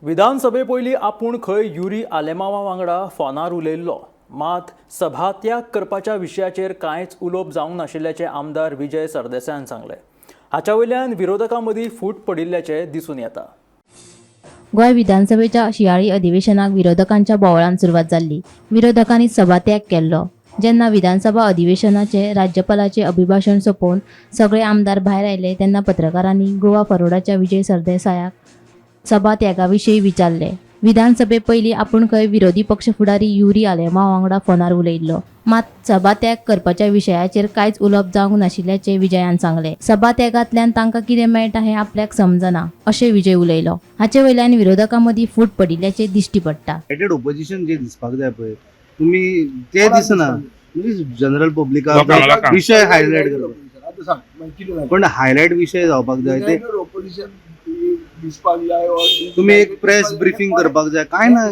विधानसभेपयलीं आपूण खंय युरी आलेमांवा वांगडा फोनार उलयल्लो, मात सभात्याग करपाच्या विशयाचेर कांयच उलोवप जावंक नाशिल्ल्याचें आमदार विजय सरदेसायान सांगलें. हाच्या वयल्यान विरोधकां मदीं फूट पडिल्ल्याचें दिसून येता. गोंय विधानसभेच्या शियाळी अधिवेशनाक विरोधकांच्या बोवळान सुरवात जाल्ली. विरोधकांनी सभात्याग केल्लो. जेन्ना विधानसभा अधिवेशनाचे राज्यपालाचे अभिभाशण सोंपोवन सगळे आमदार भायर आयले तेन्ना पत्रकारांनी गोवा फॉरवर्डाच्या विजय सरदेसायाक सभात्यागाविशीं विचारले. विधानसभे पयलीं आपूण खंय विरोधी पक्ष फुडारी युरी आलेमा वांगडा फोनार उलयल्लो, मात सभात्याग करपाच्या विशयाचेर कांयच उलोवप जावंक नाशिल्ल्याचें विजयान सांगलें. सभात्यागांतल्यान तांकां कितें मेळटा हें आपल्याक समजना अशें विजय उलयलो. हाचे वयल्यान विरोधकां मदीं फूट पडिल्ल्याचें दिश्टी पडटा. युनायटेड ओपोजिशन जे दिसपाक जाय पळय तुम्ही ते दिसना. जनरल पब्लिकाक विषय हायलायट करप, पण हायलायट विषय जावपाक जाय ते तुम्ही एक प्रेस ब्रिफिंग करपाक जाय. काय ना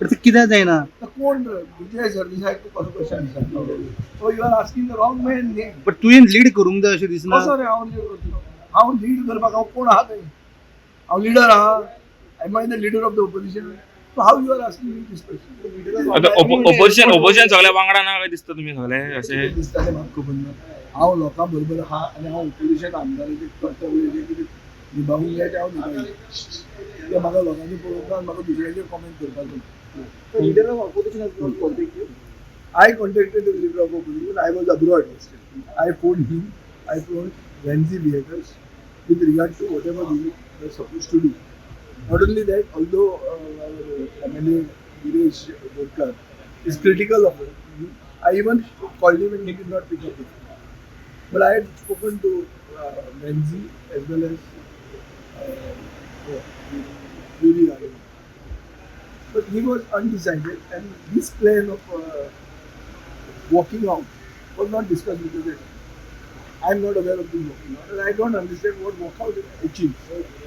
ते कित्याक जायना. बट तुवें लीड करूंक जाय अशें दिसना. हांव लीड करपाक हांव कोण आहा थंय? हांव लिडर आहा. Am I the leader of the opposition? So how you are asking me this question? Opposition सगळ्या वांगडा ना काय दिसता तुम्ही सगळे अशें दिसता तें म्हाका खबर ना. हांव लोकां बरोबर आहा आनी हांव ओपोजिशन आमदाराचें कर्तव्य जें कितें निभावूंक जाय तें हांव निभायलें. तें म्हाका लोकांनी पळोवपाक म्हाका दुसऱ्याचेर कॉमेंट करपाक leader of opposition has not contacted you? I contacted the leader of opposition. I was abroad. I phoned him. I phoned Renzi vehicles with regard to whatever we were supposed to do. Not only that, although our MLA Girish Vodkar is critical of it, I even called him and he did not pick up it. But I had spoken to Renzi as well as Yuri Rajan. But he was undecided, and this plan of walking out was not discussed with the I am not aware of this walking out, and I don't understand what walkout achieves.